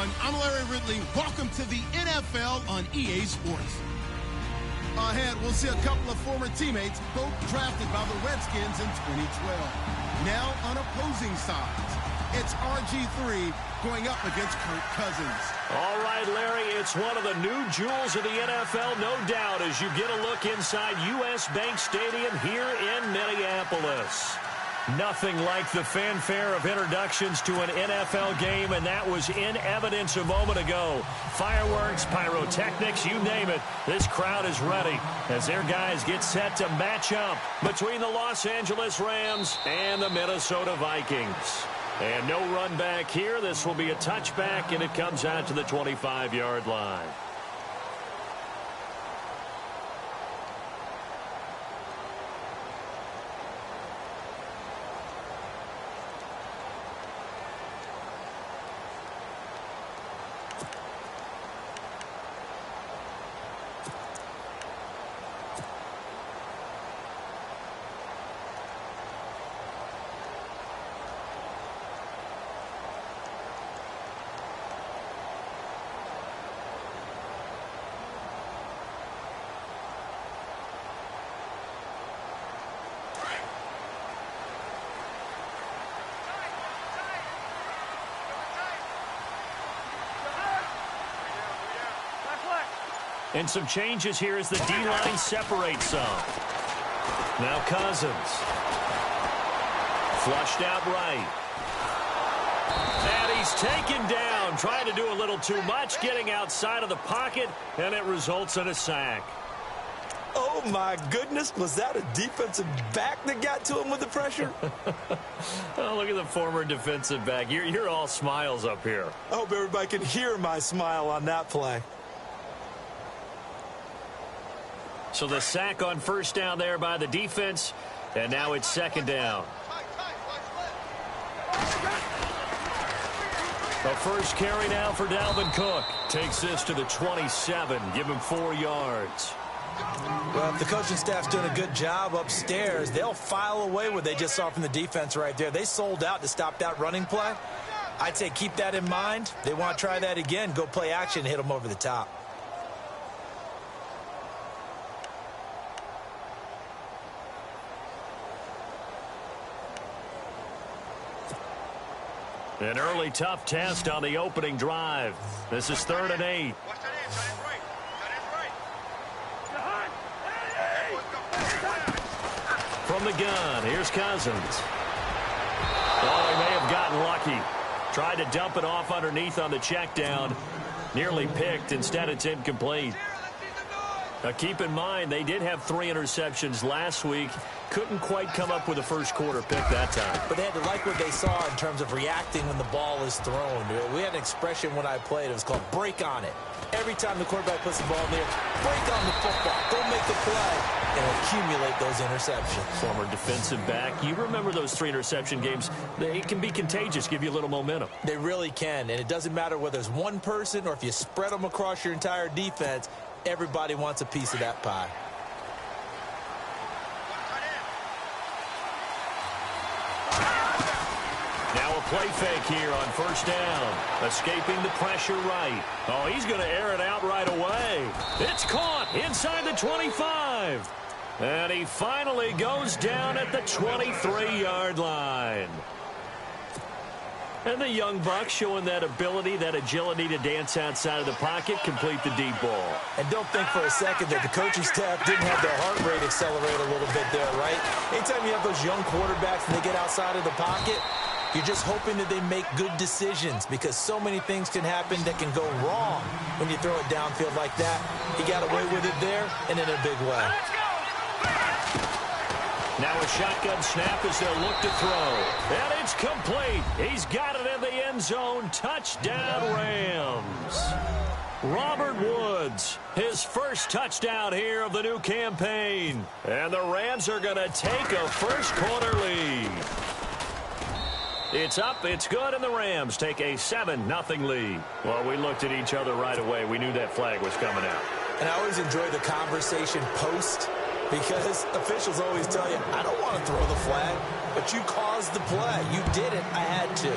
everyone. I'm Larry Ridley. Welcome to the NFL on EA Sports. Ahead, we'll see a couple of former teammates, both drafted by the Redskins in 2012. Now on opposing sides, it's RG3 going up against Kirk Cousins. All right, Larry, it's one of the new jewels of the NFL, no doubt, as you get a look inside U.S. Bank Stadium here in Minneapolis. Nothing like the fanfare of introductions to an NFL game, and that was in evidence a moment ago. Fireworks, pyrotechnics, you name it. This crowd is ready as their guys get set to match up between the Los Angeles Rams and the Minnesota Vikings. And no run back here. This will be a touchback, and it comes out to the 25-yard line. And some changes here as the D-line separates some. Now Cousins. Flushed out right. And he's taken down, trying to do a little too much, getting outside of the pocket, and it results in a sack. Oh, my goodness. Was that a defensive back that got to him with the pressure? Oh, look at the former defensive back. You're all smiles up here. I hope everybody can hear my smile on that play. So the sack on first down there by the defense, and now it's second down. The first carry now for Dalvin Cook. Takes this to the 27. Give him 4 yards. Well, if the coaching staff's doing a good job upstairs, they'll file away what they just saw from the defense right there. They sold out to stop that running play. I'd say keep that in mind. They want to try that again. Go play action, hit them over the top. An early tough test on the opening drive. This is 3rd and 8. From the gun, here's Cousins. Oh, he may have gotten lucky. Tried to dump it off underneath on the check down. Nearly picked. Instead, it's incomplete. Now, keep in mind, they did have 3 interceptions last week. Couldn't quite come up with a first quarter pick that time. But they had to like what they saw in terms of reacting when the ball is thrown. We had an expression when I played. It was called break on it. Every time the quarterback puts the ball in there, break on the football. Go make the play and accumulate those interceptions. Former defensive back. You remember those 3 interception games. They can be contagious, give you a little momentum. They really can. And it doesn't matter whether it's one person or if you spread them across your entire defense. Everybody wants a piece of that pie. Now a play fake here on first down. Escaping the pressure right. Oh, he's going to air it out right away. It's caught inside the 25. And he finally goes down at the 23-yard line. And the young buck showing that ability, that agility to dance outside of the pocket, complete the deep ball. And don't think for a second that the coaching staff didn't have their heart rate accelerate a little bit there, right? Anytime you have those young quarterbacks and they get outside of the pocket, you're just hoping that they make good decisions because so many things can happen that can go wrong when you throw it downfield like that. He got away with it there and in a big way. Now a shotgun snap as they'll look to throw. And it's complete. He's got it in the end zone. Touchdown, Rams. Robert Woods, his first touchdown here of the new campaign. And the Rams are going to take a first quarter lead. It's up, it's good, and the Rams take a 7-0 lead. Well, we looked at each other right away. We knew that flag was coming out. And I always enjoy the conversation post because officials always tell you, I don't want to throw the flag, but you caused the play. You did it. I had to.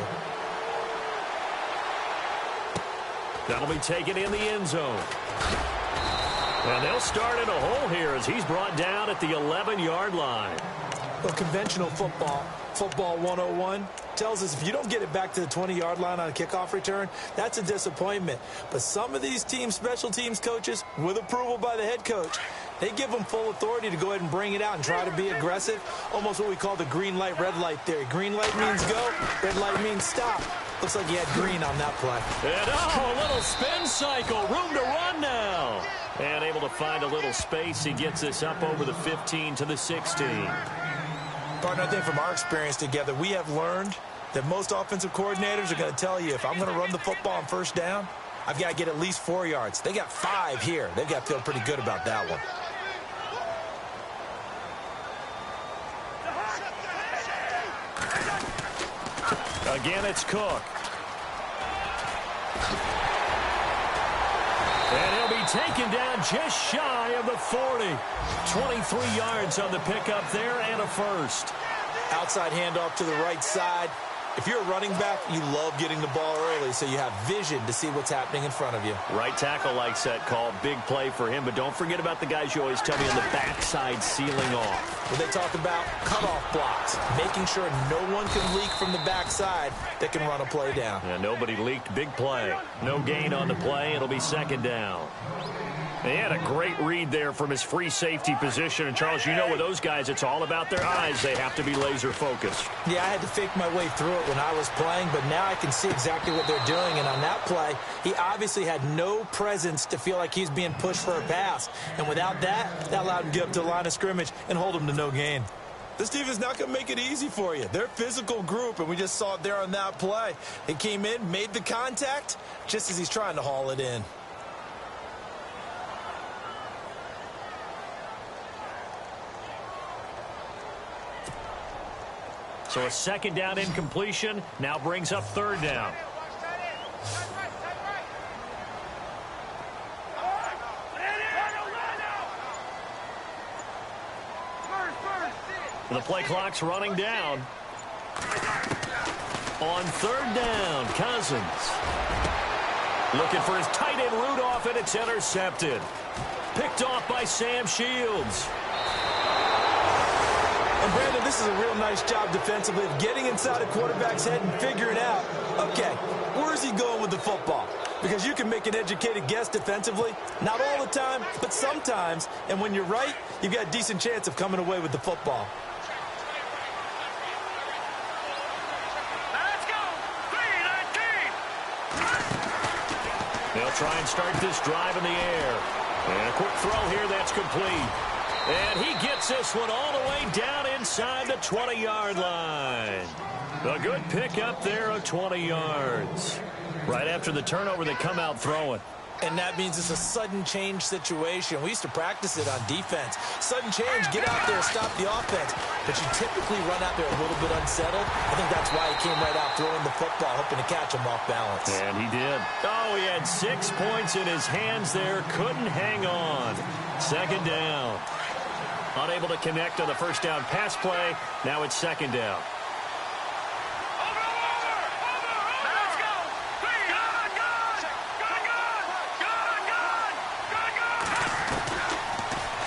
That'll be taken in the end zone. And they'll start in a hole here as he's brought down at the 11-yard line. Well, conventional football 101, tells us if you don't get it back to the 20-yard line on a kickoff return, that's a disappointment. But some of these teams, special teams coaches, with approval by the head coach, they give them full authority to go ahead and bring it out and try to be aggressive. Almost what we call the green light, red light theory. Green light means go, red light means stop. Looks like he had green on that play. And a little spin cycle, room to run now. And able to find a little space. He gets this up over the 15 to the 16. Partner, I think from our experience together, we have learned that most offensive coordinators are going to tell you, if I'm going to run the football on first down, I've got to get at least 4 yards. They got 5 here. They've got to feel pretty good about that one. Again, it's Cook. And he'll be taken down just shy of the 40. 23 yards on the pickup there and a first. Outside handoff to the right side. If you're a running back, you love getting the ball early so you have vision to see what's happening in front of you. Right tackle likes that call. Big play for him. But don't forget about the guys you always tell me on the backside sealing off. When they talk about cutoff blocks, making sure no one can leak from the backside that can run a play down. Yeah, nobody leaked. Big play. No gain on the play. It'll be second down. He had a great read there from his free safety position. And, Charles, you know with those guys, it's all about their eyes. They have to be laser focused. Yeah, I had to fake my way through it when I was playing, but now I can see exactly what they're doing. And on that play, he obviously had no presence to feel like he's being pushed for a pass. And without that, that allowed him to get up to the line of scrimmage and hold him to no gain. This team is not going to make it easy for you. They're a physical group, and we just saw it there on that play. He came in, made the contact, just as he's trying to haul it in. So a second down incompletion now brings up third down. The play clock's running down. On third down, Cousins. Looking for his tight end Rudolph, and it's intercepted. Picked off by Sam Shields. And, Brandon, this is a real nice job defensively of getting inside a quarterback's head and figuring out, okay, where's he going with the football? Because you can make an educated guess defensively. Not all the time, but sometimes. And when you're right, you've got a decent chance of coming away with the football. Let's go. 3-19. They'll try and start this drive in the air. And a quick throw here that's complete. And he gets this one all the way down inside the 20-yard line. A good pickup there of 20 yards. Right after the turnover, they come out throwing. And that means it's a sudden change situation. We used to practice it on defense. Sudden change, get out there, stop the offense. But you typically run out there a little bit unsettled. I think that's why he came right out throwing the football, hoping to catch him off balance. And he did. Oh, he had 6 points in his hands there. Couldn't hang on. Second down. Unable to connect on the first down pass play. Now it's second down.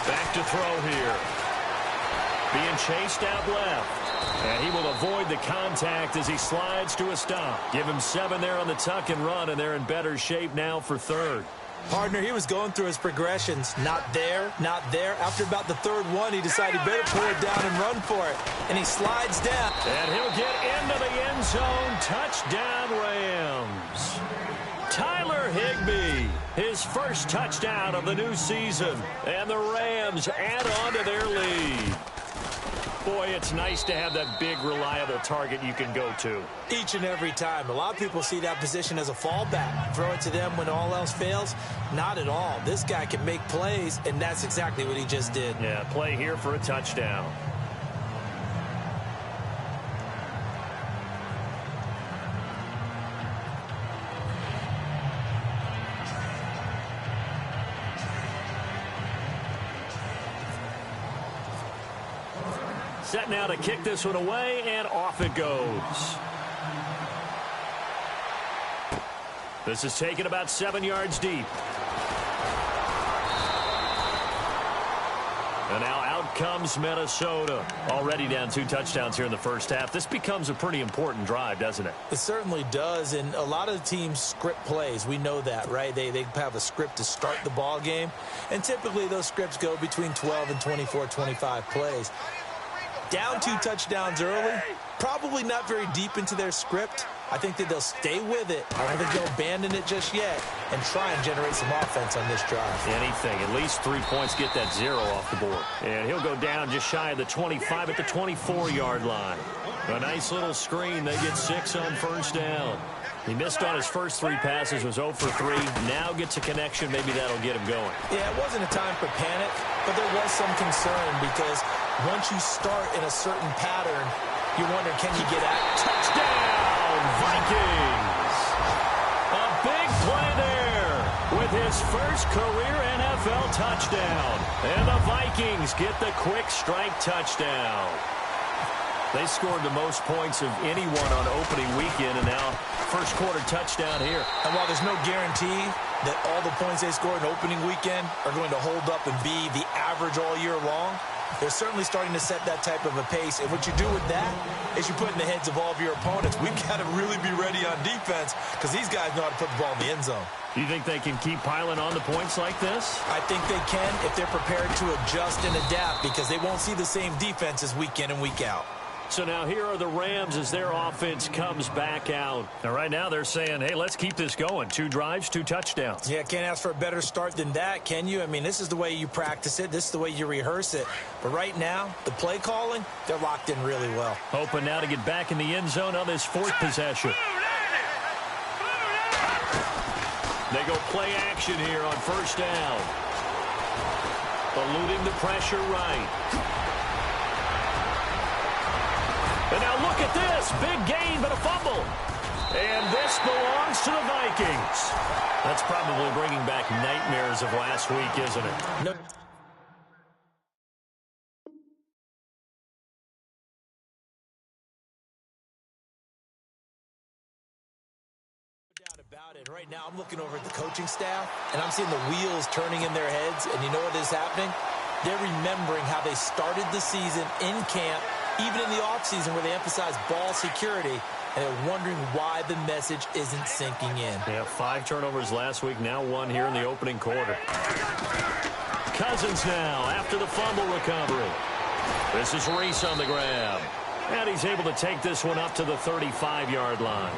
Back to throw here. Being chased out left. And he will avoid the contact as he slides to a stop. Give him 7 there on the tuck and run, and they're in better shape now for third. Partner, he was going through his progressions. Not there, not there. After about the third one, he decided better pull it down and run for it. And he slides down. And he'll get into the end zone. Touchdown, Rams. Tyler Higbee, his first touchdown of the new season. And the Rams add on to their lead. Boy, it's nice to have that big, reliable target you can go to. Each and every time. A lot of people see that position as a fallback. Throw it to them when all else fails. Not at all. This guy can make plays, and that's exactly what he just did. Yeah, play here for a touchdown. Set now to kick this one away, and off it goes. This is taken about 7 yards deep. And now out comes Minnesota. Already down 2 touchdowns here in the first half. This becomes a pretty important drive, doesn't it? It certainly does, and a lot of the teams script plays. We know that, right? They have a script to start the ball game, and typically those scripts go between 12 and 24, 25 plays. Down 2 touchdowns early, probably not very deep into their script. I think that they'll stay with it. I don't think they'll abandon it just yet and try and generate some offense on this drive. Anything. At least 3 points, get that 0 off the board. And he'll go down just shy of the 25 at the 24-yard line. A nice little screen. They get 6 on first down. He missed on his first 3 passes, was 0 for 3. Now gets a connection. Maybe that'll get him going. Yeah, it wasn't a time for panic, but there was some concern because once you start in a certain pattern, you wonder, can you get out? Touchdown, Vikings! A big play there with his first career NFL touchdown. And the Vikings get the quick strike touchdown. They scored the most points of anyone on opening weekend, and now first quarter touchdown here. And while there's no guarantee that all the points they scored in opening weekend are going to hold up and be the average all year long, they're certainly starting to set that type of a pace. And what you do with that is you put in the heads of all of your opponents, we've got to really be ready on defense because these guys know how to put the ball in the end zone. Do you think they can keep piling on the points like this? I think they can if they're prepared to adjust and adapt because they won't see the same defenses week in and week out. So now here are the Rams as their offense comes back out. Now right now they're saying, hey, let's keep this going. 2 drives, 2 touchdowns. Yeah, can't ask for a better start than that, can you? I mean, this is the way you practice it. This is the way you rehearse it. But right now, the play calling, they're locked in really well. Hoping now to get back in the end zone on this 4th possession. They go play action here on first down. Eluding the pressure right. And now look at this. Big gain, but a fumble. And this belongs to the Vikings. That's probably bringing back nightmares of last week, isn't it? No doubt about it. Right now, I'm looking over at the coaching staff, and I'm seeing the wheels turning in their heads. And you know what is happening? They're remembering how they started the season in camp, even in the offseason where they emphasize ball security, and they're wondering why the message isn't sinking in. Yeah, 5 turnovers last week, now 1 here in the opening quarter. Cousins now after the fumble recovery. This is Reese on the grab. And he's able to take this one up to the 35-yard line.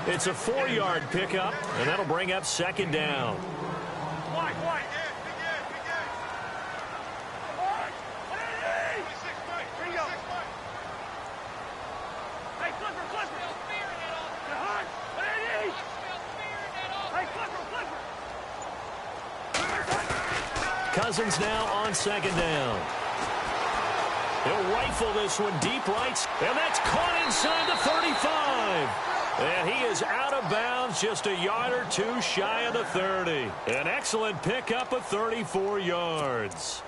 It's a 4-yard pickup, and that'll bring up 2nd down. Cousins now on 2nd down. He'll rifle this one deep right, and that's caught inside the 35. And he is out of bounds just a yard or 2 shy of the 30. An excellent pickup of 34 yards.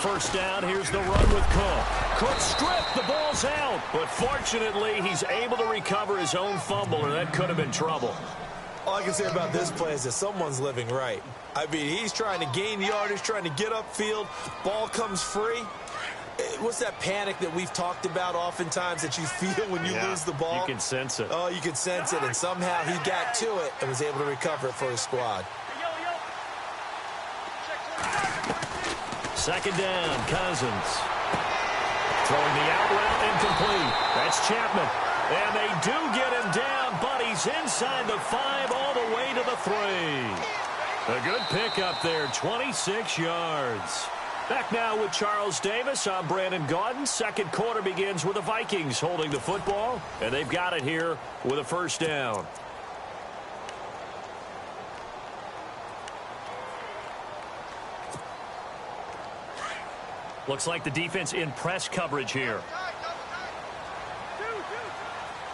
First down, here's the run with Cook. Cook stripped, the ball's out. But fortunately, he's able to recover his own fumble, or that could have been trouble. All I can say about this play is that someone's living right. I mean, he's trying to gain yardage, trying to get upfield. Ball comes free. What's that panic that we've talked about oftentimes that you feel when you lose the ball? You can sense it. Oh, you can sense it, and somehow he got to it and was able to recover it for his squad. 2nd down, Cousins. Throwing the out route incomplete. That's Chapman. And they do get him down, but he's inside the 5 all the way to the 3. A good pickup there, 26 yards. Back now with Charles Davis. I'm Brandon Gaudin. 2nd quarter begins with the Vikings holding the football, and they've got it here with a first down. Looks like the defense in press coverage here.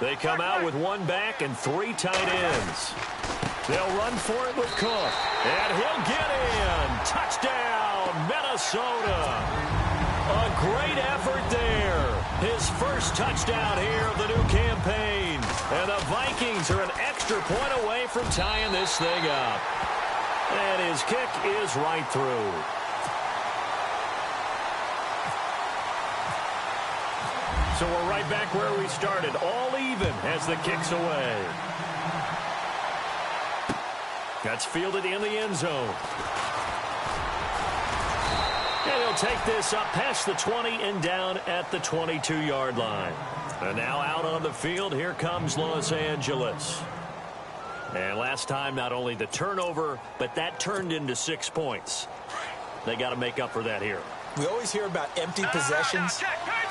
They come out with one back and 3 tight ends. They'll run for it with Cook. And he'll get in. Touchdown, Minnesota. A great effort there. His first touchdown here of the new campaign. And the Vikings are an extra point away from tying this thing up. And his kick is right through. So we're right back where we started, all even as the kick's away. That's fielded in the end zone. And he'll take this up past the 20 and down at the 22-yard line. And now out on the field, here comes Los Angeles. And last time, not only the turnover, but that turned into 6 points. They got to make up for that here. We always hear about empty possessions,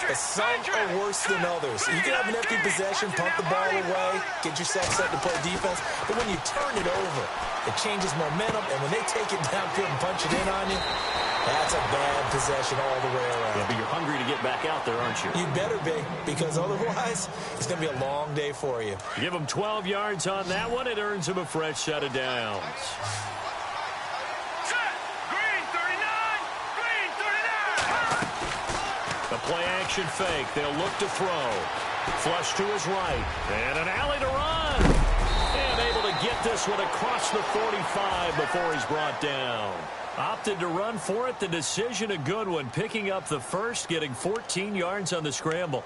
but some are worse than others. You can have an empty possession, pump the ball away, get yourself set to play defense, but when you turn it over, it changes momentum, and when they take it downfield and punch it in on you, that's a bad possession all the way around. Yeah, but you're hungry to get back out there, aren't you? You better be, because otherwise, it's going to be a long day for you. Give him 12 yards on that one. It earns him a fresh set of downs. The play-action fake. They'll look to throw. Flush to his right. And an alley to run. And able to get this one across the 45 before he's brought down. Opted to run for it. The decision a good one. Picking up the first, getting 14 yards on the scramble.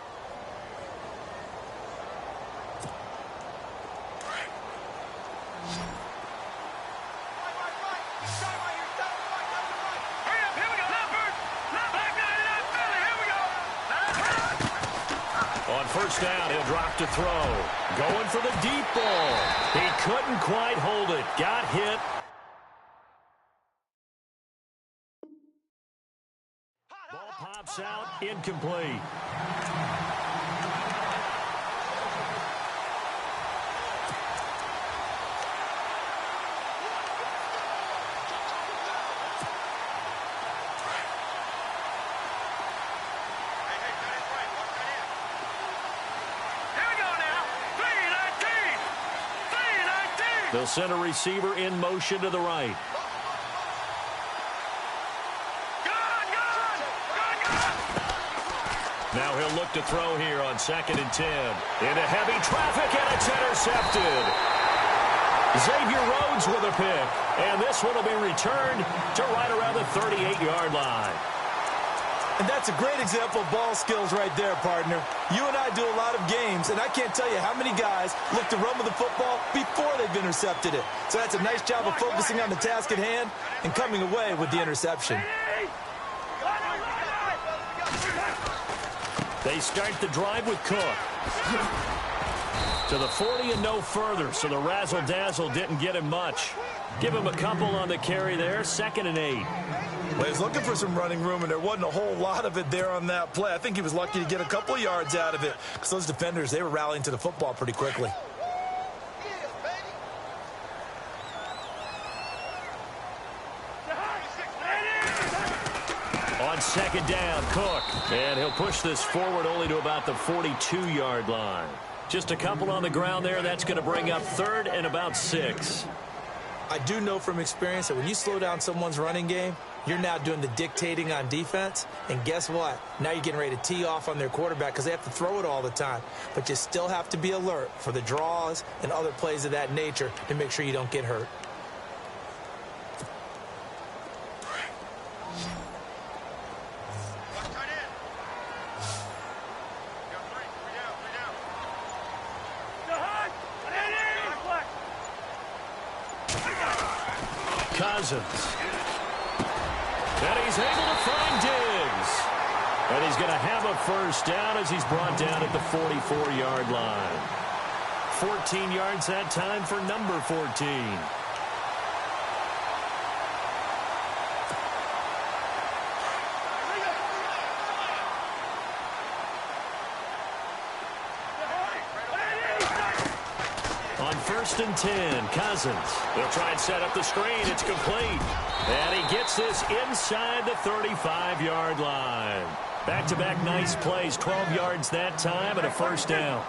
First down, he'll drop to throw. Going for the deep ball. He couldn't quite hold it. Got hit. Ball pops out, incomplete. They'll send a receiver in motion to the right. Now he'll look to throw here on 2nd and 10. Into heavy traffic, and it's intercepted. Xavier Rhodes with a pick. And this one will be returned to right around the 38-yard line. And that's a great example of ball skills right there, partner. You and I do a lot of games, and I can't tell you how many guys look to run with the football before they've intercepted it. So that's a nice job of focusing on the task at hand and coming away with the interception. They start the drive with Cook. To the 40 and no further, so the razzle-dazzle didn't get him much. Give him a couple on the carry there, 2nd and 8. Well, he was looking for some running room, and there wasn't a whole lot of it there on that play. I think he was lucky to get a couple of yards out of it because those defenders, they were rallying to the football pretty quickly. On 2nd down, Cook. And he'll push this forward only to about the 42-yard line. Just a couple on the ground there. That's going to bring up 3rd and about 6. I do know from experience that when you slow down someone's running game, you're now doing the dictating on defense. And guess what? Now you're getting ready to tee off on their quarterback because they have to throw it all the time. But you still have to be alert for the draws and other plays of that nature to make sure you don't get hurt. Cousins. And he's able to find Diggs. And he's going to have a first down as he's brought down at the 44-yard line. 14 yards that time for number 14. On 1st and 10, Cousins. They'll try and set up the screen. It's complete. And he gets this inside the 35-yard line. Back-to-back nice plays. 12 yards that time and a first down.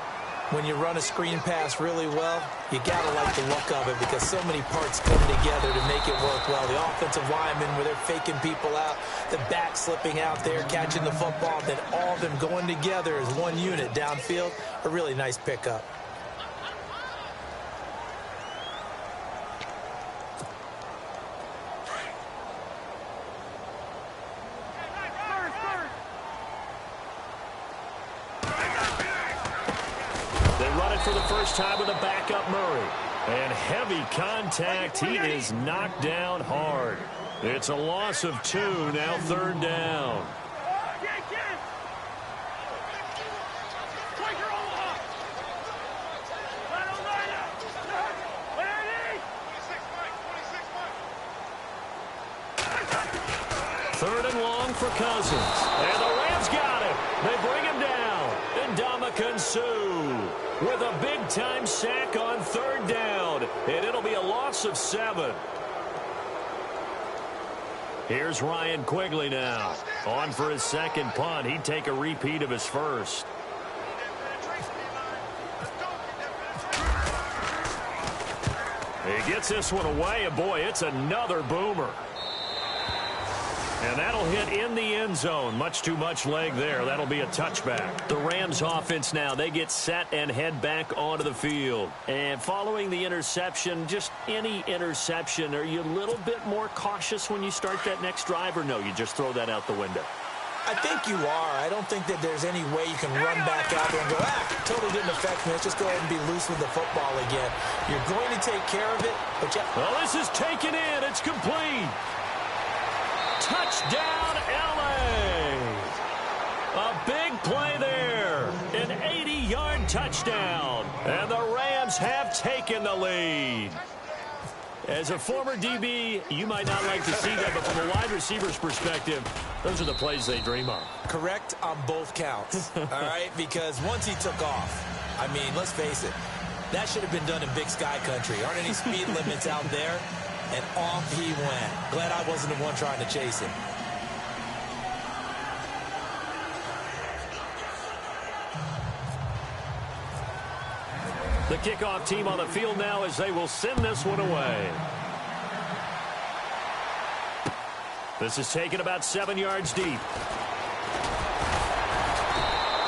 When you run a screen pass really well, you got to like the look of it because so many parts come together to make it work well. The offensive linemen, where they're faking people out, the back slipping out there, catching the football, then all of them going together as one unit downfield. A really nice pickup. For the first time with a backup Murray. And heavy contact. He is knocked down hard. It's a loss of 2, now 3rd down. Third and long for Cousins. And the Rams got it. They bring him down. And Ndamukong Suh with a big-time sack on 3rd down. And it'll be a loss of 7. Here's Ryan Quigley now. On for his second punt. He'd take a repeat of his first. He gets this one away, and boy, it's another boomer. And that'll hit in the end zone. Much too much leg there. That'll be a touchback. The Rams offense now, they get set and head back onto the field. And following the interception, just any interception, are you a little bit more cautious when you start that next drive, or no, you just throw that out the window? I think you are. I don't think that there's any way you can run back out there and go, totally didn't affect me. Let's just go ahead and be loose with the football again. You're going to take care of it, but well, this is taken in. It's complete. Touchdown, L.A. A big play there. An 80-yard touchdown. And the Rams have taken the lead. As a former DB, you might not like to see that, but from a wide receiver's perspective, those are the plays they dream of. Correct on both counts, all right? Because once he took off, I mean, let's face it, that should have been done in Big Sky country. Aren't any speed limits out there? And off he went. Glad I wasn't the one trying to chase him. The kickoff team on the field now as they will send this one away. This is taken about 7 yards deep.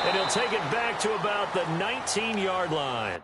And he'll take it back to about the 19-yard line.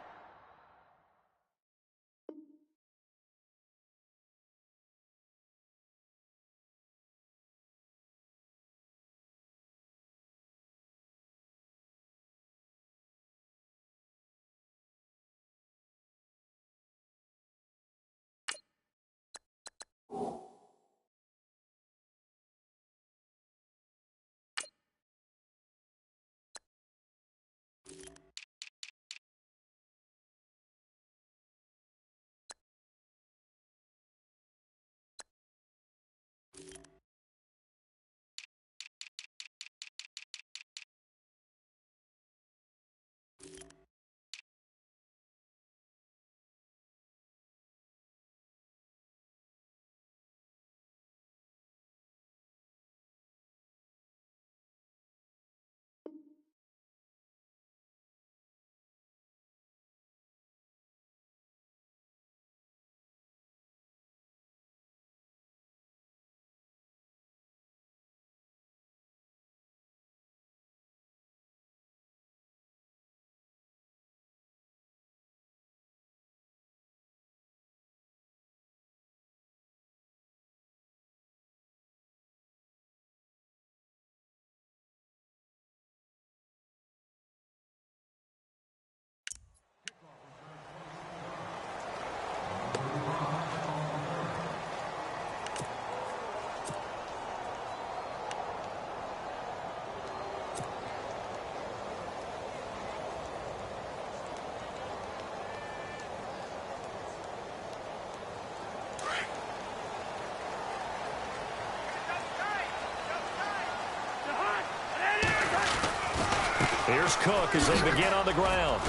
Here's Cook as they begin on the ground.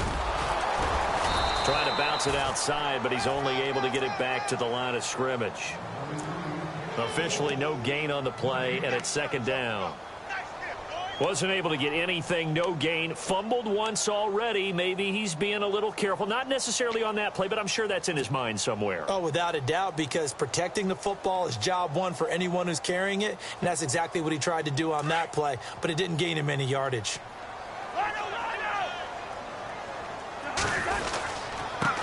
Trying to bounce it outside, but he's only able to get it back to the line of scrimmage. Officially no gain on the play, and it's 2nd down. Wasn't able to get anything, no gain. Fumbled once already. Maybe he's being a little careful. Not necessarily on that play, but I'm sure that's in his mind somewhere. Oh, without a doubt, because protecting the football is job one for anyone who's carrying it, and that's exactly what he tried to do on that play, but it didn't gain him any yardage.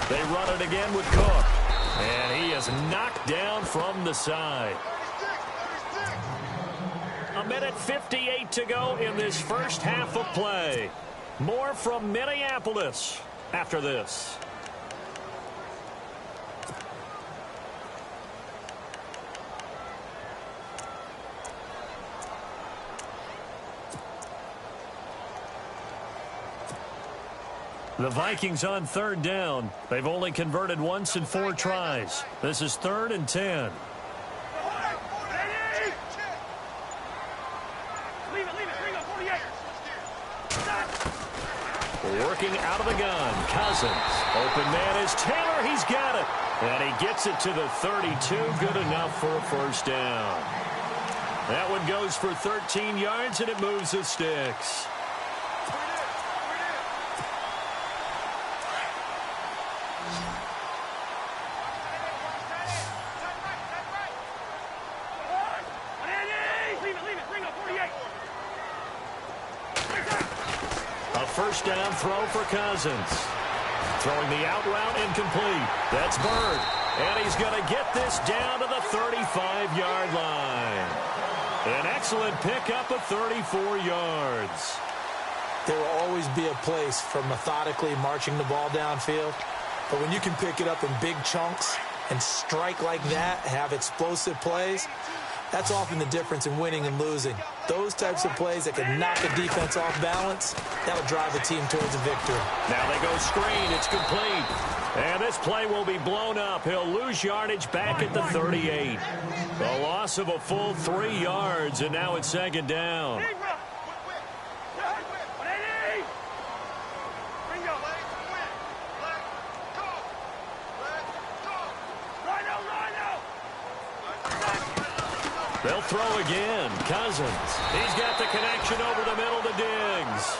They run it again with Cook, and he is knocked down from the side. A minute 58 to go in this first half of play. More from Minneapolis after this. The Vikings on third down. They've only converted once in 4 tries. This is 3rd and 10. Working out of the gun, Cousins. Open man is Taylor. He's got it. And he gets it to the 32. Good enough for a first down. That one goes for 13 yards, and it moves the sticks. First down throw for Cousins. Throwing the out route incomplete. That's Bird. And he's going to get this down to the 35-yard line. An excellent pickup of 34 yards. There will always be a place for methodically marching the ball downfield. But when you can pick it up in big chunks and strike like that, have explosive plays, that's often the difference in winning and losing. Those types of plays that can knock a defense off balance, that'll drive the team towards a victory. Now they go screen. It's complete. And this play will be blown up. He'll lose yardage back at the 38. A loss of a full 3 yards, and now it's 2nd down. They'll throw again. Cousins. He's got the connection over the middle to Diggs.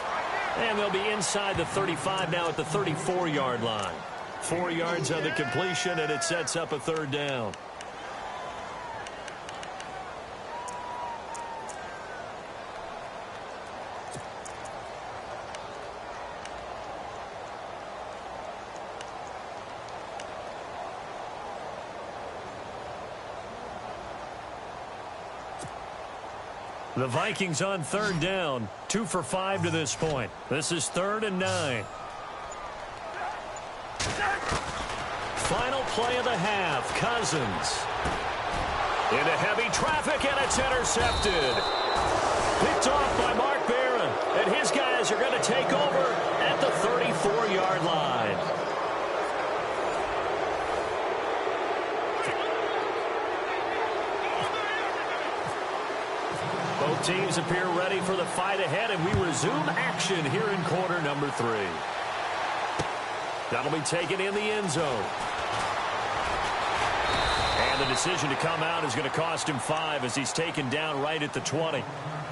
And they'll be inside the 35 now at the 34-yard line. 4 yards on the completion, and it sets up a 3rd down. The Vikings on 3rd down, 2 for 5 to this point. This is 3rd and 9. Final play of the half, Cousins. Into heavy traffic, and it's intercepted. Picked off by Mark Barron, and his guys are going to take over at the 34-yard line. Both teams appear ready for the fight ahead, and we resume action here in quarter number 3. That'll be taken in the end zone. And the decision to come out is going to cost him 5 as he's taken down right at the 20.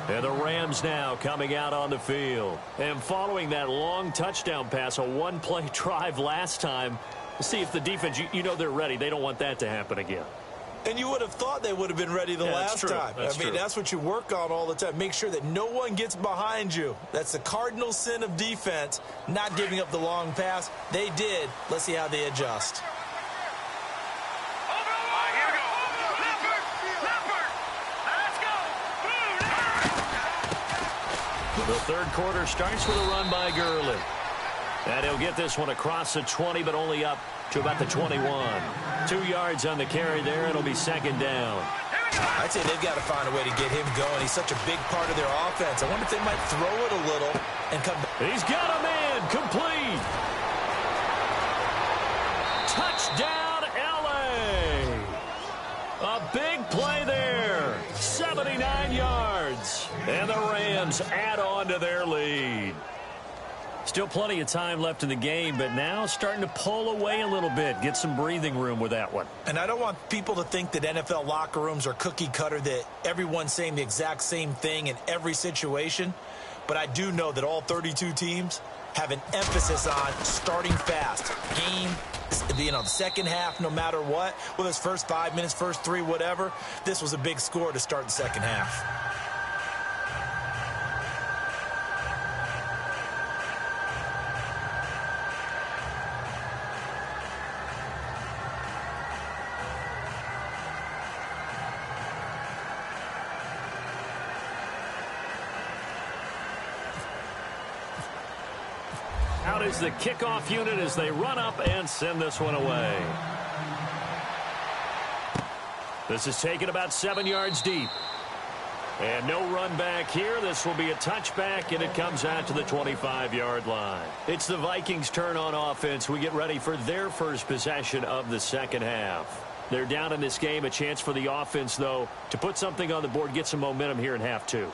And the Rams now coming out on the field. And following that long touchdown pass, a one-play drive last time, see if the defense, you know they're ready. They don't want that to happen again. And you would have thought they would have been ready the last time. I mean, that's what you work on all the time. Make sure that no one gets behind you. That's the cardinal sin of defense, not giving up the long pass. They did. Let's see how they adjust. The 3rd quarter starts with a run by Gurley. And he'll get this one across the 20, but only up to about the 21. 2 yards on the carry there. It'll be 2nd down. I'd say they've got to find a way to get him going. He's such a big part of their offense. I wonder if they might throw it a little and come back. He's got a man. Complete. Touchdown, L.A. A big play there. 79 yards. And the Rams add on to their lead. Still plenty of time left in the game, but now starting to pull away a little bit. Get some breathing room with that one. And I don't want people to think that NFL locker rooms are cookie cutter, that everyone's saying the exact same thing in every situation. But I do know that all 32 teams have an emphasis on starting fast. Game, the second half, no matter what. Whether it's first 5 minutes, first 3, whatever. This was a big score to start the second half. Out is the kickoff unit as they run up and send this one away. This is taken about 7 yards deep. And no run back here. This will be a touchback, and it comes out to the 25-yard line. It's the Vikings' turn on offense. We get ready for their first possession of the second half. They're down in this game. A chance for the offense, though, to put something on the board, get some momentum here in half two.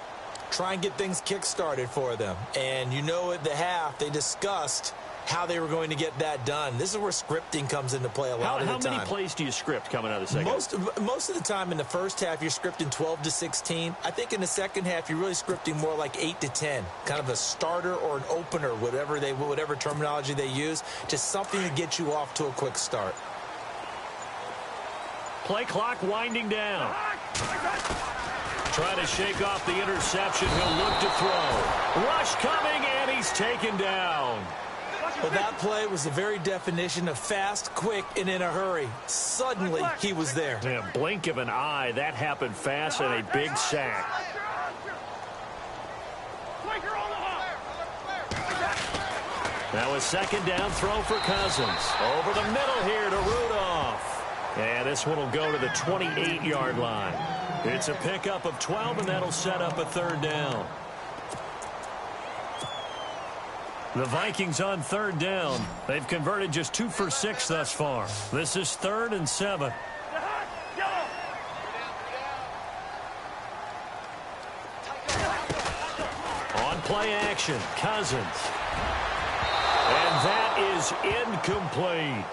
Try and get things kick-started for them. And you know at the half, they discussed how they were going to get that done. This is where scripting comes into play a lot of the time. How many plays do you script coming out of the second half? Most of the time in the first half, you're scripting 12 to 16. I think in the second half, you're really scripting more like 8 to 10. Kind of a starter or an opener, whatever terminology they use. Just something to get you off to a quick start. Play clock winding down. Trying to shake off the interception. He'll look to throw. Rush coming, and he's taken down. Well, that play was the very definition of fast, quick, and in a hurry. Suddenly, he was there. In a blink of an eye, that happened fast and a big sack. Now a second down throw for Cousins. Over the middle here to Rudolph. And this one will go to the 28-yard line. It's a pickup of 12, and that'll set up a third down. The Vikings on third down. They've converted just 2 for 6 thus far. This is 3rd and 7. On play action, Cousins. And that is incomplete.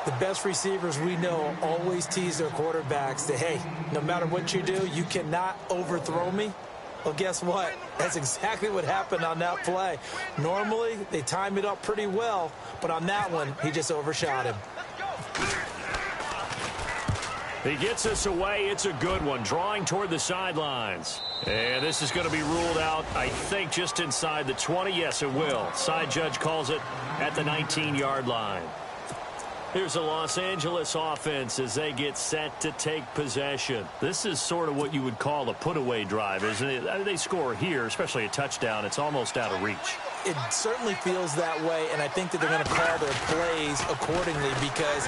The best receivers we know always tease their quarterbacks that, hey, no matter what you do, you cannot overthrow me. Well, guess what? That's exactly what happened on that play. Normally, they time it up pretty well, but on that one, he just overshot him. He gets us away. It's a good one, drawing toward the sidelines. And this is going to be ruled out, I think, just inside the 20. Yes, it will. Side judge calls it at the 19-yard line. Here's the Los Angeles offense as they get set to take possession. This is sort of what you would call a put-away drive, isn't it? They score here, especially a touchdown. It's almost out of reach. It certainly feels that way, and I think that they're going to call their plays accordingly because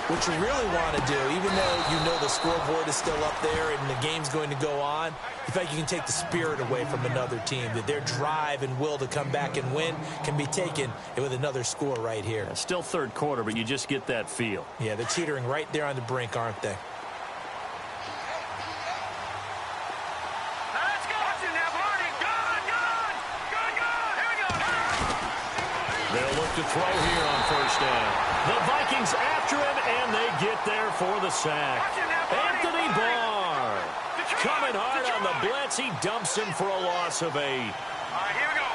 what you really want to do, even though you know the scoreboard is still up there and the game's going to go on, in fact, you can take the spirit away from another team, that their drive and will to come back and win can be taken with another score right here. Yeah, still third quarter, but you just get that feel. Yeah, they're teetering right there on the brink, aren't they? They'll look to throw here on first down. The Vikings after him, and they get there for the sack. Anthony Barr coming hard on the blitz. He dumps him for a loss of 8. All right, here we go.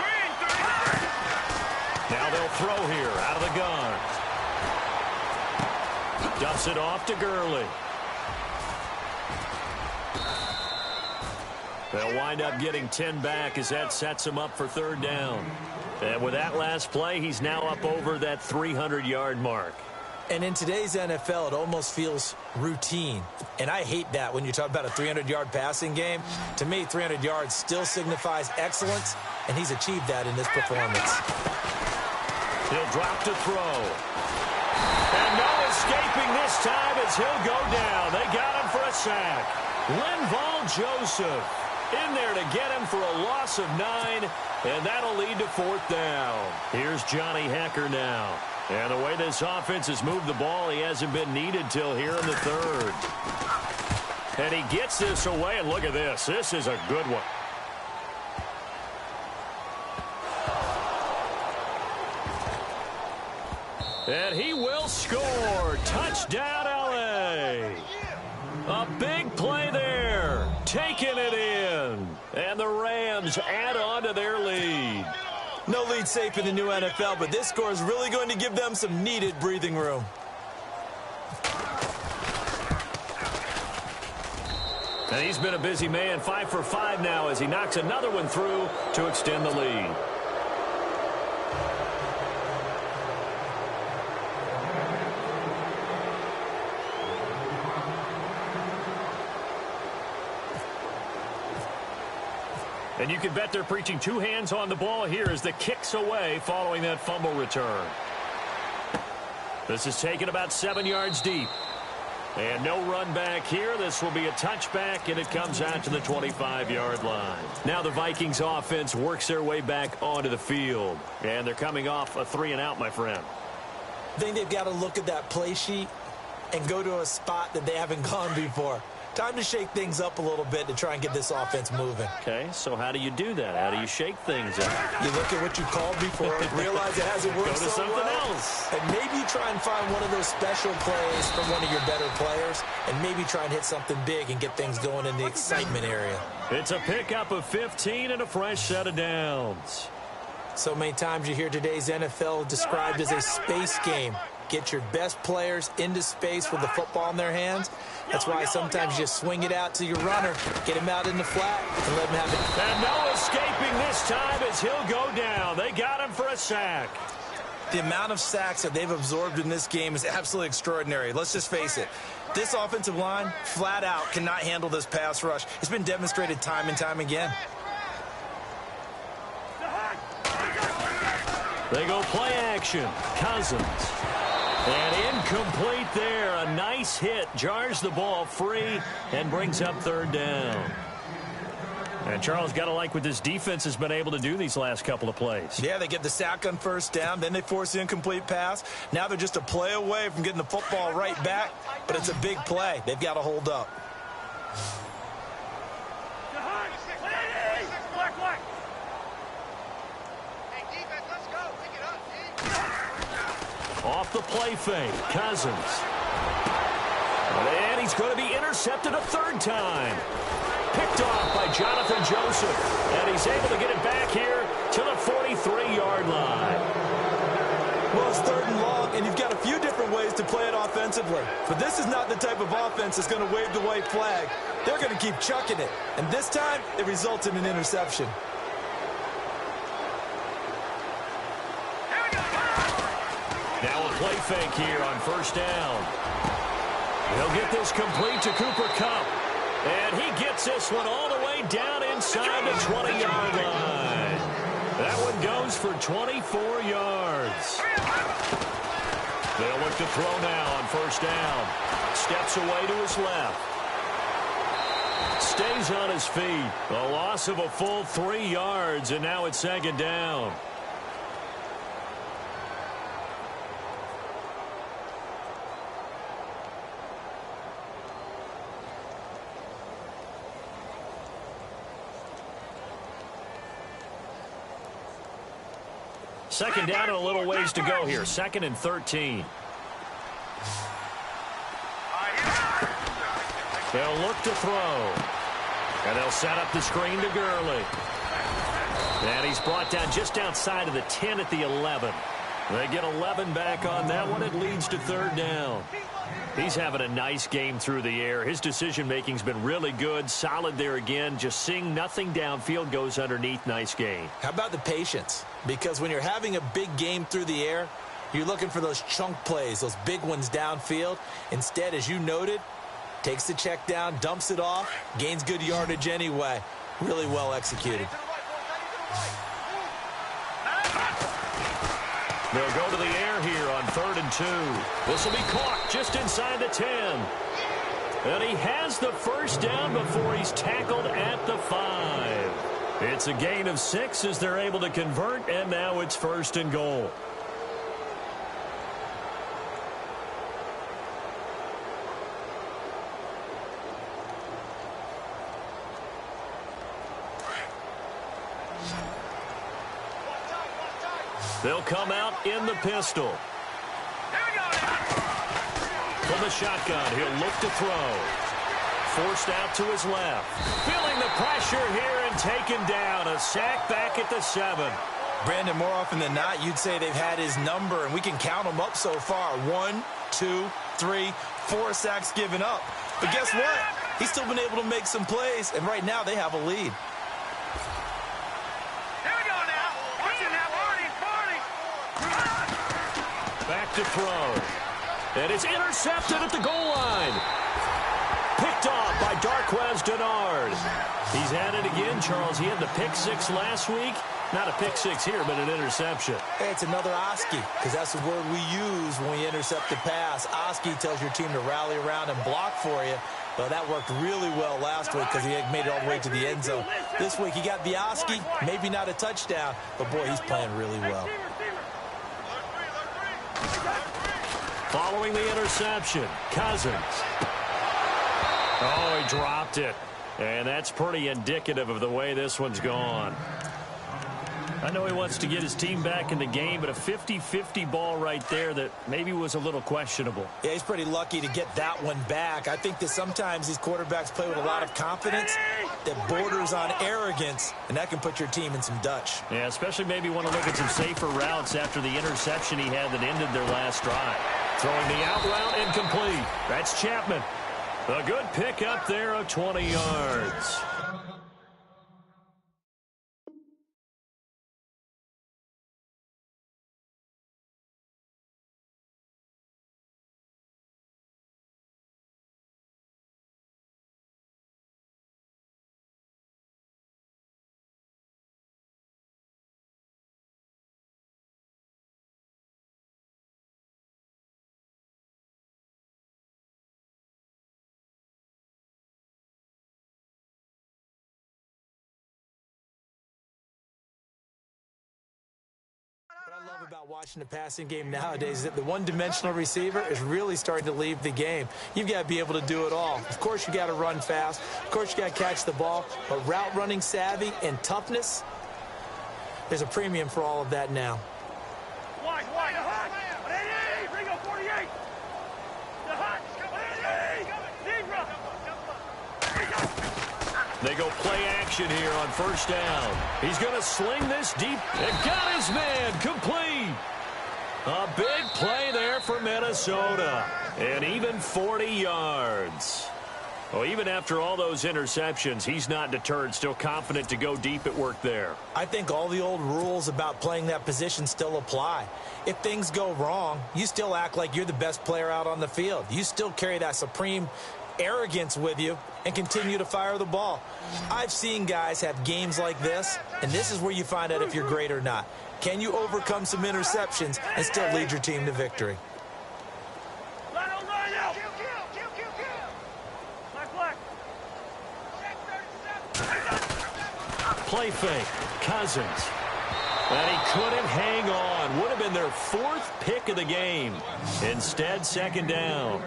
Green, 30. Now they'll throw here out of the gun. Dumps it off to Gurley. They'll wind up getting 10 back as that sets him up for third down. And with that last play, he's now up over that 300-yard mark. And in today's NFL, it almost feels routine. And I hate that when you talk about a 300-yard passing game. To me, 300 yards still signifies excellence, and he's achieved that in this performance. He'll drop to throw. And no escaping this time as he'll go down. They got him for a sack. Linval Joseph in there to get him for a loss of 9, and that'll lead to fourth down. Here's Johnny Hekker now. And the way this offense has moved the ball, he hasn't been needed till here in the third. And he gets this away, and look at this. This is a good one. And he will score. Touchdown, L.A. A big play there. Taking it in. And the Rams add on to their lead. No lead safe in the new NFL, but this score is really going to give them some needed breathing room. And he's been a busy man, 5 for 5 now as he knocks another one through to extend the lead. And you can bet they're preaching two hands on the ball here as the kick's away following that fumble return. This is taken about 7 yards deep. And no run back here. This will be a touchback, and it comes out to the 25-yard line. Now the Vikings offense works their way back onto the field. And they're coming off a 3-and-out, my friend. I think they've got to look at that play sheet and go to a spot that they haven't gone before. Time to shake things up a little bit to try and get this offense moving. Okay, so how do you do that? How do you shake things up? You look at what you called before, realize it hasn't worked so so something well, else. and maybe try and find one of those special plays from one of your better players, and maybe try and hit something big and get things going in the excitement area. It's a pickup of 15 and a fresh set of downs. So many times you hear today's NFL described as a space game. Get your best players into space with the football in their hands. That's why sometimes you just swing it out to your runner, get him out in the flat, and let him have it. And no escaping this time as he'll go down. They got him for a sack. The amount of sacks that they've absorbed in this game is absolutely extraordinary. Let's just face it. This offensive line, flat out, cannot handle this pass rush. It's been demonstrated time and time again. They go play action. Cousins. And incomplete there. A nice hit. Jars the ball free and brings up third down. And Charles, got to like what this defense has been able to do these last couple of plays. Yeah, they get the sack on first down. Then they force the incomplete pass. Now they're just a play away from getting the football right back. But it's a big play. They've got to hold up. Off the play fake, Cousins. And he's going to be intercepted a third time. Picked off by Jonathan Joseph. And he's able to get it back here to the 43-yard line. Well, it's third and long, and you've got a few different ways to play it offensively. But this is not the type of offense that's going to wave the white flag. They're going to keep chucking it. And this time, it results in an interception. Now a play fake here on first down. He'll get this complete to Cooper Kupp. And he gets this one all the way down inside the 20-yard line. That one goes for 24 yards. They'll look to throw now on first down. Steps away to his left. Stays on his feet. A loss of a full 3 yards, and now it's second down. Second down and a little ways to go here. 2nd and 13. They'll look to throw. And they'll set up the screen to Gurley. And he's brought down just outside of the 10 at the 11. They get 11 back on that one. It leads to third down. He's having a nice game through the air. His decision-making's been really good. Solid there again. Just seeing nothing downfield, goes underneath. Nice game. How about the patience? Because when you're having a big game through the air, you're looking for those chunk plays, those big ones downfield. Instead, as you noted, takes the check down, dumps it off, gains good yardage anyway. Really well executed. They'll go to the air here on 3rd and 2. This will be caught just inside the 10. And he has the first down before he's tackled at the 5. It's a gain of 6 as they're able to convert, and now it's 1st and goal. They'll come out in the pistol. From the shotgun, he'll look to throw. Forced out to his left. Feeling the pressure here and taken down. A sack back at the 7. Brandon, more often than not, you'd say they've had his number, and we can count them up so far. 1, 2, 3, 4 sacks given up. But guess what? He's still been able to make some plays, and right now they have a lead. Here we go now. Watch it now. Barney. Back to throw. And it's intercepted at the goal line. Picked off by Darquez Denard. He's had it again, Charles. He had the pick 6 last week. Not a pick 6 here, but an interception. Hey, it's another Oski, because that's the word we use when we intercept the pass. Oski tells your team to rally around and block for you. Well, that worked really well last week because he made it all the way to the end zone. This week he got the Oski, maybe not a touchdown, but boy, he's playing really well. Following the interception, Cousins. Oh, he dropped it. And that's pretty indicative of the way this one's gone. I know he wants to get his team back in the game, but a 50-50 ball right there that maybe was a little questionable. Yeah, he's pretty lucky to get that one back. I think that sometimes these quarterbacks play with a lot of confidence that borders on arrogance, and that can put your team in some Dutch. Yeah, especially maybe want to look at some safer routes after the interception he had that ended their last drive. Throwing the out route incomplete. That's Chapman. A good pick up there of 20 yards. What I love about watching the passing game nowadays is that the one-dimensional receiver is really starting to leave the game. You've got to be able to do it all. Of course, you got to run fast. Of course, you got to catch the ball. But route running savvy and toughness, there's a premium for all of that now. Wide. Ringo 48. The hot. 88. They go play action here on first down. He's going to sling this deep. And got his man complete. A big play there for Minnesota. And even 40 yards. Well, even after all those interceptions, he's not deterred, still confident to go deep at work there. I think all the old rules about playing that position still apply. If things go wrong, you still act like you're the best player out on the field. You still carry that supreme arrogance with you and continue to fire the ball. I've seen guys have games like this, and this is where you find out if you're great or not. Can you overcome some interceptions and still lead your team to victory? Play fake, Cousins. And he couldn't hang on. Would have been their 4th pick of the game. Instead, second down.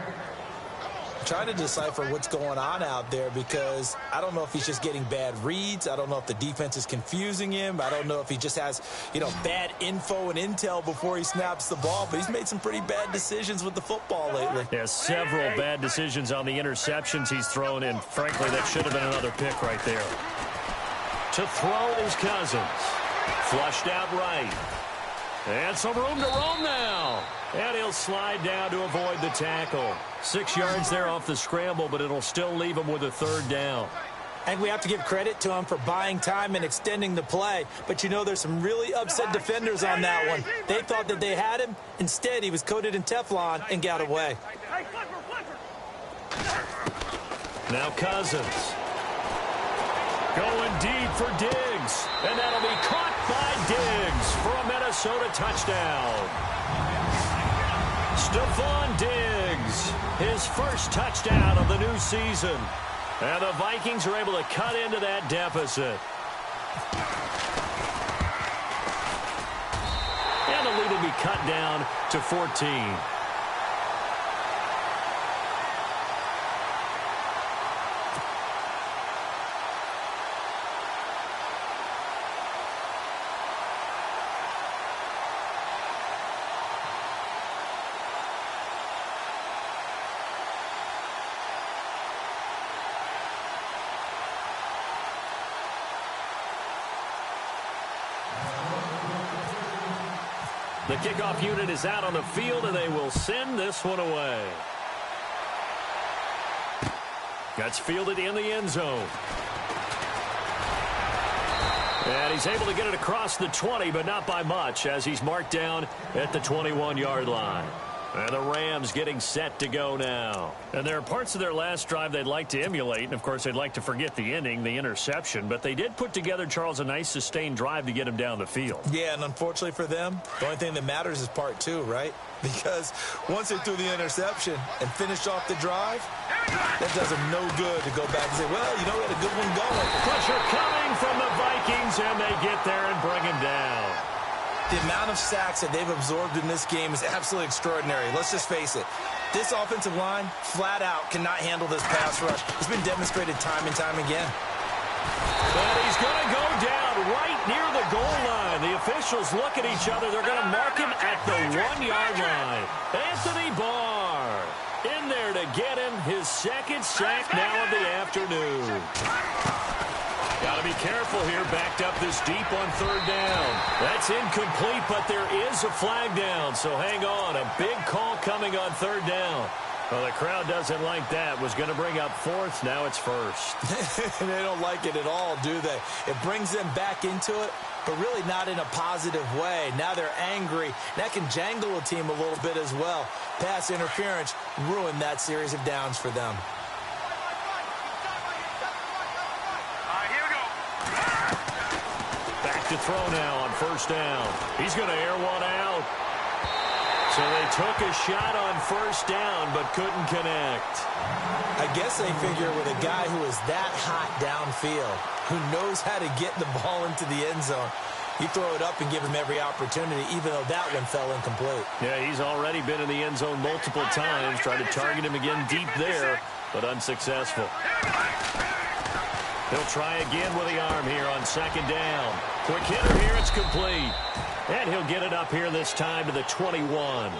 I'm trying to decipher what's going on out there because I don't know if he's just getting bad reads. I don't know if the defense is confusing him. I don't know if he just has, bad info and intel before he snaps the ball. But he's made some pretty bad decisions with the football lately. Yeah, several bad decisions on the interceptions he's thrown in. Frankly, that should have been another pick right there. To throw is Cousins. Flushed out right. And some room to roam now. And he'll slide down to avoid the tackle. 6 yards there off the scramble, but it'll still leave him with a third down. And we have to give credit to him for buying time and extending the play. But there's some really upset defenders on that one. They thought that they had him. Instead, he was coated in Teflon and got away. Now Cousins. Going deep for Diggs. And that'll be caught by Diggs for a Minnesota touchdown. Stephon Diggs, his first touchdown of the new season. And the Vikings are able to cut into that deficit. And the lead will be cut down to 14. The kickoff unit is out on the field, and they will send this one away. That's fielded in the end zone. And he's able to get it across the 20, but not by much, as he's marked down at the 21-yard line. And the Rams getting set to go now. And there are parts of their last drive they'd like to emulate. And, of course, they'd like to forget the ending, the interception. But they did put together, Charles, a nice sustained drive to get him down the field. Yeah, and unfortunately for them, the only thing that matters is part two, right? Because once they threw the interception and finished off the drive, that does them no good to go back and say, well, you know, we had a good one going. Pressure coming from the Vikings, and they get there and bring him down. The amount of sacks that they've absorbed in this game is absolutely extraordinary. Let's just face it. This offensive line, flat out, cannot handle this pass rush. It's been demonstrated time and time again. But he's going to go down right near the goal line. The officials look at each other. They're going to mark him at the 1-yard line. Anthony Barr in there to get him his second sack now of the afternoon. Got to be careful here, backed up this deep on third down. That's incomplete, but there is a flag down, so hang on. A big call coming on third down. Well, the crowd doesn't like that. Was going to bring up fourth. Now it's first. They don't like it at all, do they? It brings them back into it, but really not in a positive way. Now they're angry. That can jangle a team a little bit as well. Pass interference ruined that series of downs for them. To throw now on first down. He's going to air one out. So they took a shot on first down but couldn't connect. I guess they figure with a guy who is that hot downfield, who knows how to get the ball into the end zone, you throw it up and give him every opportunity, even though that one fell incomplete. Yeah, he's already been in the end zone multiple times. Tried to target him again deep there, but unsuccessful. He'll try again with the arm here on second down. Quick hitter here, it's complete. And he'll get it up here this time to the 21.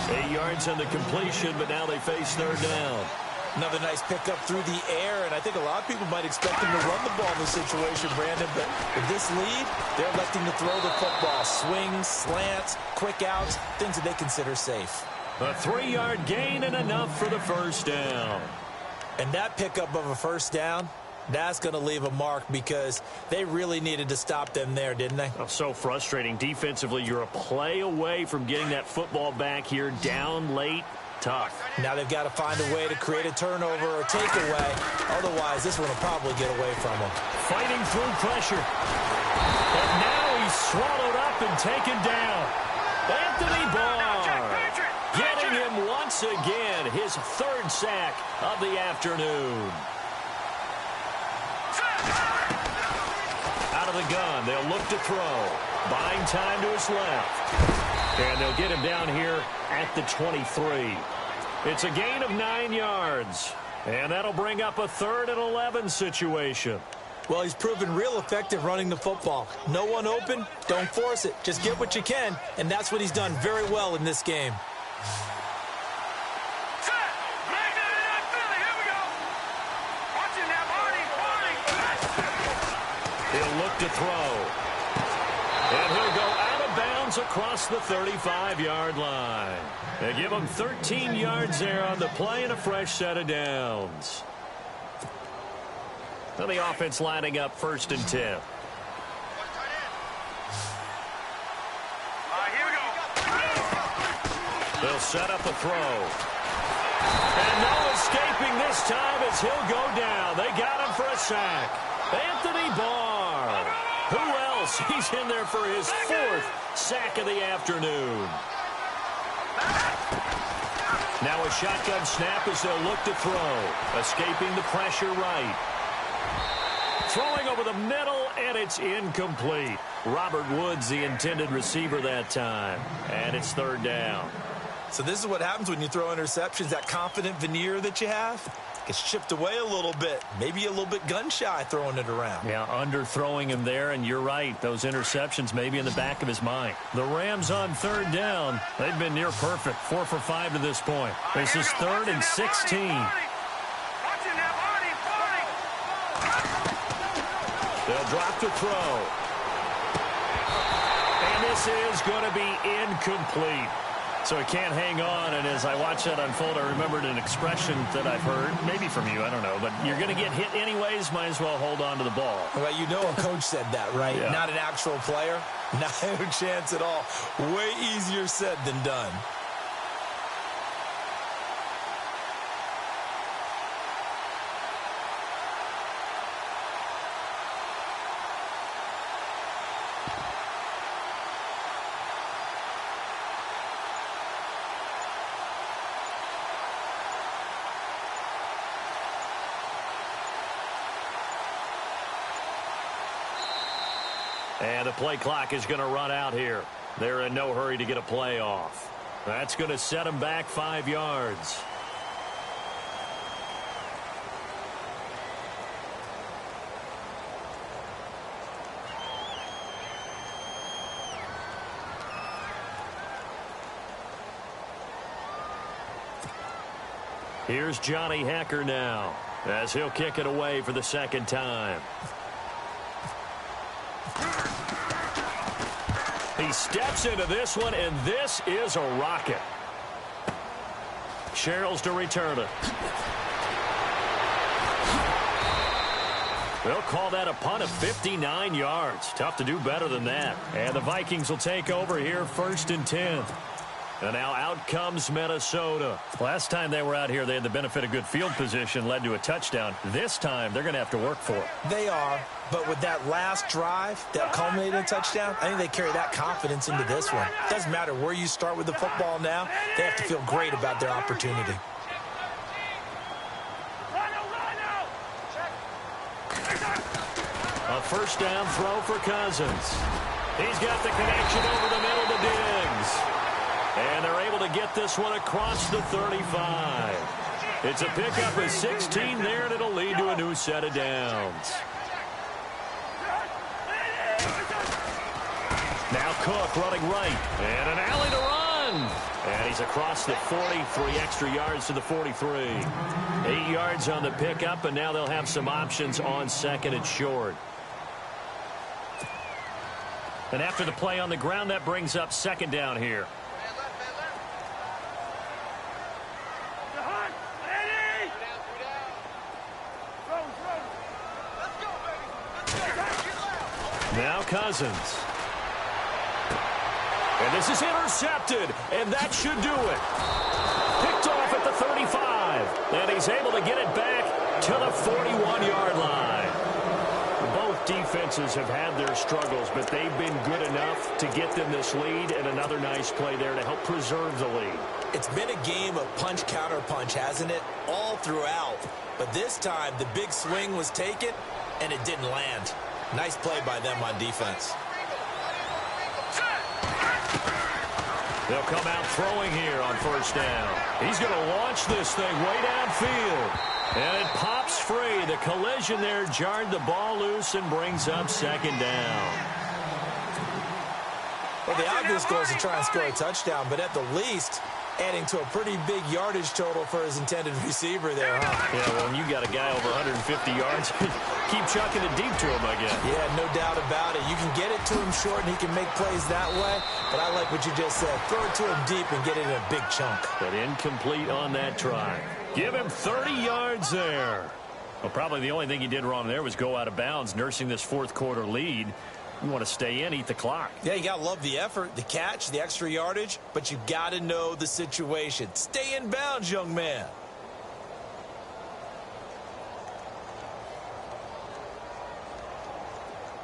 8 yards on the completion, but now they face third down. Another nice pickup through the air, and I think a lot of people might expect him to run the ball in this situation, Brandon, but with this lead, they're electing to throw the football. Swings, slants, quick outs, things that they consider safe. A 3-yard gain and enough for the first down. And that pickup of a first down, that's going to leave a mark because they really needed to stop them there, didn't they? Oh, so frustrating. Defensively, you're a play away from getting that football back here down late. Tough. Now they've got to find a way to create a turnover or takeaway. Otherwise, this one will probably get away from them. Fighting through pressure. And now he's swallowed up and taken down. Anthony Barr getting him once again, his third sack of the afternoon. Out of the gun, they'll look to throw. Buying time to his left. And they'll get him down here at the 23. It's a gain of 9 yards. And that'll bring up a 3rd and 11 situation. Well, he's proven real effective running the football. No one open, don't force it. Just get what you can, and that's what he's done very well in this game. He'll look to throw. And he'll go out of bounds across the 35-yard line. They give him 13 yards there on the play and a fresh set of downs. So the offense lining up 1st and 10. Here we go. They'll set up a throw. And no escaping this time as he'll go down. They got him for a sack. Anthony Barr. Who else? He's in there for his 4th sack of the afternoon. Now a shotgun snap as they'll look to throw. Escaping the pressure right. Throwing over the middle, and it's incomplete. Robert Woods, the intended receiver that time. And it's 3rd down. So this is what happens when you throw interceptions. That confident veneer that you have gets chipped away a little bit. Maybe a little bit gun-shy throwing it around. Yeah, underthrowing him there, and you're right. Those interceptions maybe in the back of his mind. The Rams on 3rd down. They've been near perfect. 4 for 5 to this point. This is 3rd and 16. They'll drop to throw. And this is going to be incomplete. So he can't hang on, and as I watch that unfold, I remembered an expression that I've heard, maybe from you, I don't know, but you're going to get hit anyways, might as well hold on to the ball. Well, you know a coach said that, right? Yeah. Not an actual player. No chance at all. Way easier said than done. And the play clock is going to run out here. They're in no hurry to get a play off. That's going to set them back 5 yards. Here's Johnny Hecker now, as he'll kick it away for the second time. He steps into this one, and this is a rocket. Sherrills to return it. They'll call that a punt of 59 yards. Tough to do better than that. And the Vikings will take over here, 1st and 10. And now out comes Minnesota. Last time they were out here, they had the benefit of good field position, led to a touchdown. This time, they're going to have to work for it. They are, but with that last drive that culminated in a touchdown, I think they carry that confidence into this one. It doesn't matter where you start with the football now. They have to feel great about their opportunity. A first down throw for Cousins. He's got the connection over the middle to Diggs. And they're able to get this one across the 35. It's a pickup of 16 there, and it'll lead to a new set of downs. Now Cook running right. And an alley to run. And he's across the 40, 3 extra yards to the 43. 8 yards on the pickup, and now they'll have some options on 2nd and short. And after the play on the ground, that brings up 2nd down here. Now Cousins. And this is intercepted, and that should do it. Picked off at the 35, and he's able to get it back to the 41-yard line. Both defenses have had their struggles, but they've been good enough to get them this lead, and another nice play there to help preserve the lead. It's been a game of punch-counter-punch, hasn't it? All throughout. But this time, the big swing was taken, and it didn't land. Nice play by them on defense. They'll come out throwing here on 1st down. He's going to launch this thing way downfield. And it pops free. The collision there jarred the ball loose and brings up 2nd down. Well, the obvious goal is to try and score a touchdown, but at the least, adding to a pretty big yardage total for his intended receiver there, huh? Yeah, well, when you got a guy over 150 yards, keep chucking it deep to him, I guess. Yeah, no doubt about it. You can get it to him short, and he can make plays that way, but I like what you just said. Throw it to him deep and get it in a big chunk. But incomplete on that try. Give him 30 yards there. Well, probably the only thing he did wrong there was go out of bounds, nursing this 4th quarter lead. You want to stay in, eat the clock. Yeah, you got to love the effort, the catch, the extra yardage, but you got to know the situation. Stay in bounds, young man.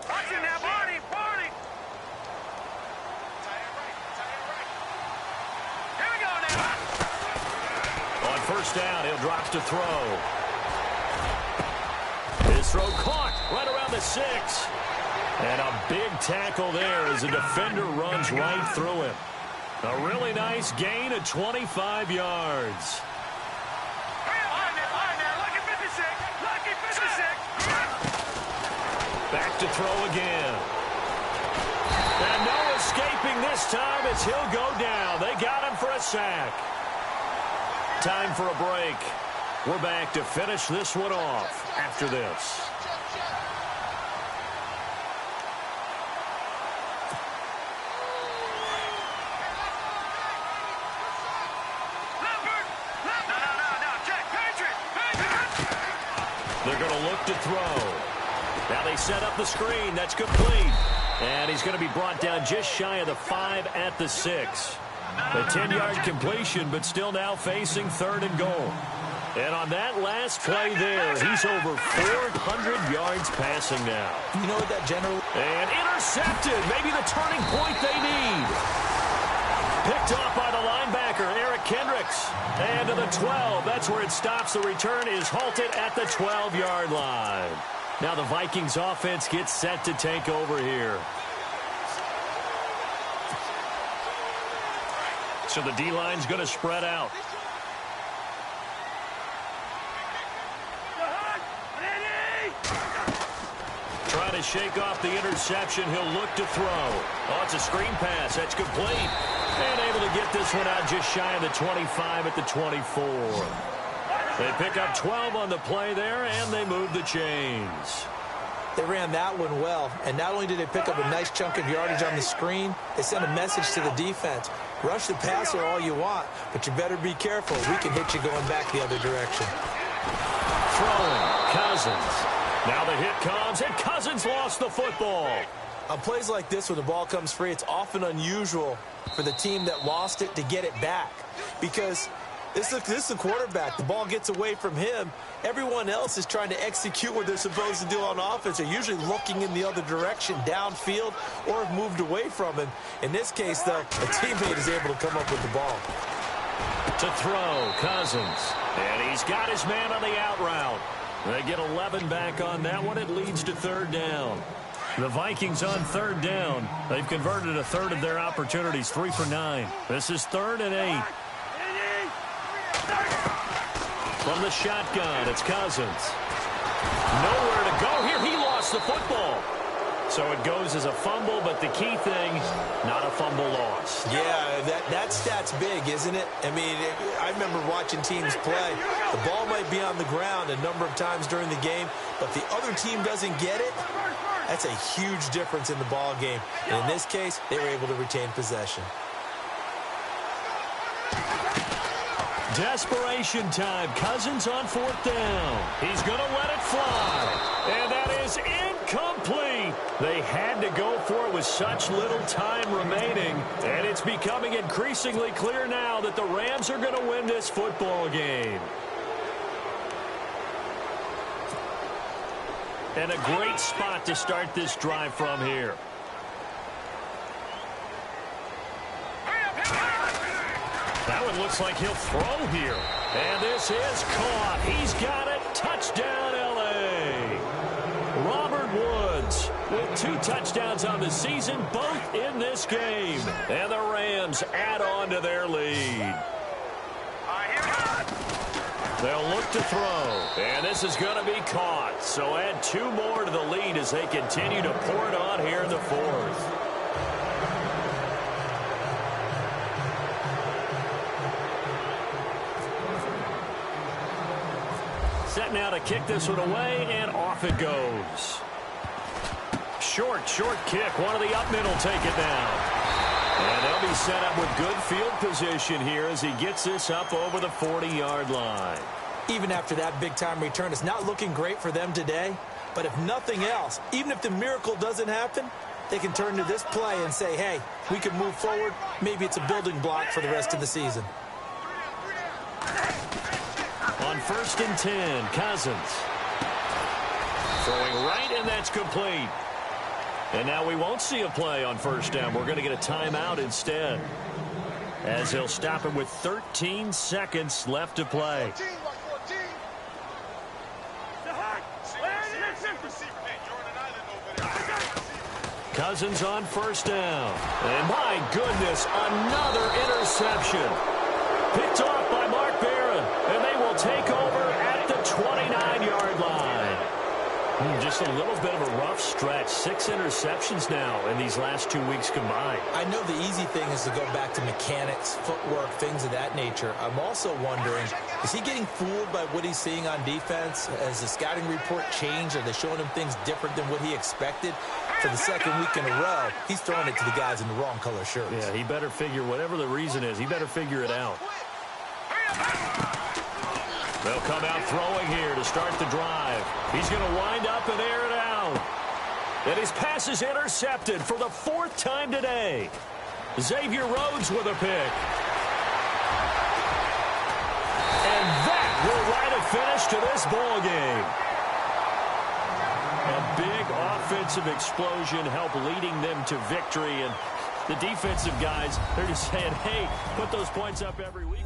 Watching that body, body. Here we go now. On 1st down, he'll drop to throw. His throw caught right around the 6. And a big tackle there as a defender runs right through him. A really nice gain of 25 yards. Back to throw again. And no escaping this time as he'll go down. They got him for a sack. Time for a break. We're back to finish this one off after this. They're going to look to throw. Now they set up the screen. That's complete. And he's going to be brought down just shy of the 5 at the 6. A 10-yard completion, but still now facing 3rd and goal. And on that last play there, he's over 400 yards passing now. You know what that general... And intercepted. Maybe the turning point they need. Picked off by the linebacker, Eric Kendricks. And to the 12. That's where it stops. The return is halted at the 12-yard line. Now the Vikings offense gets set to take over here. So the D-line's going to spread out. Trying to shake off the interception. He'll look to throw. Oh, it's a screen pass. That's complete. And able to get this one out just shy of the 25 at the 24. They pick up 12 on the play there, and they move the chains. They ran that one well, and not only did they pick up a nice chunk of yardage on the screen, they sent a message to the defense. Rush the passer all you want, but you better be careful. We can hit you going back the other direction. Throwing, Cousins. Now the hit comes, and Cousins lost the football. On plays like this where the ball comes free, it's often unusual for the team that lost it to get it back, because this is the quarterback. The ball gets away from him. Everyone else is trying to execute what they're supposed to do on offense. They're usually looking in the other direction, downfield, or have moved away from him. In this case, though, a teammate is able to come up with the ball. To throw, Cousins. And he's got his man on the out route. They get 11 back on that one. It leads to 3rd down. The Vikings on 3rd down. They've converted a third of their opportunities, 3 for 9. This is 3rd and 8. From the shotgun, it's Cousins. Nowhere to go here. He lost the football. So it goes as a fumble, but the key thing, not a fumble loss. Yeah, that stat's big, isn't it? I mean, I remember watching teams play. The ball might be on the ground a number of times during the game, but the other team doesn't get it. That's a huge difference in the ball game. And in this case, they were able to retain possession. Desperation time. Cousins on 4th down. He's going to let it fly. And that is incomplete. They had to go for it with such little time remaining. And it's becoming increasingly clear now that the Rams are going to win this football game. And a great spot to start this drive from here. That one looks like he'll throw here. And this is caught. He's got it. Touchdown, L.A. Robert Woods with 2 touchdowns on the season, both in this game. And the Rams add on to their lead. They'll look to throw. And this is going to be caught. So add 2 more to the lead as they continue to pour it on here in the 4th. Set now to kick this one away, and off it goes. Short kick. One of the up mid will take it down. And they'll be set up with good field position here as he gets this up over the 40-yard line. Even after that big-time return, it's not looking great for them today. But if nothing else, even if the miracle doesn't happen, they can turn to this play and say, hey, we can move forward. Maybe it's a building block for the rest of the season. On 1st and 10, Cousins. Throwing right, and that's complete. And now we won't see a play on 1st down. We're going to get a timeout instead, as he'll stop him with 13 seconds left to play. Cousins on 1st down. And my goodness, another interception. Picked off by Mark Barron, and they will take over at the 29-yard line. Just a little bit of a rough stretch. 6 interceptions now in these last 2 weeks combined. I know the easy thing is to go back to mechanics, footwork, things of that nature. I'm also wondering, is he getting fooled by what he's seeing on defense? Has the scouting report changed? Are they showing him things different than what he expected? For the 2nd week in a row, he's throwing it to the guys in the wrong color shirts. Yeah, he better figure, whatever the reason is, he better figure it out. They'll come out throwing here to start the drive. He's going to wind up and air it out. And his pass is intercepted for the 4th time today. Xavier Rhodes with a pick. And that will write a finish to this ball game. A big offensive explosion helped leading them to victory. And the defensive guys, they're just saying, hey, put those points up every week.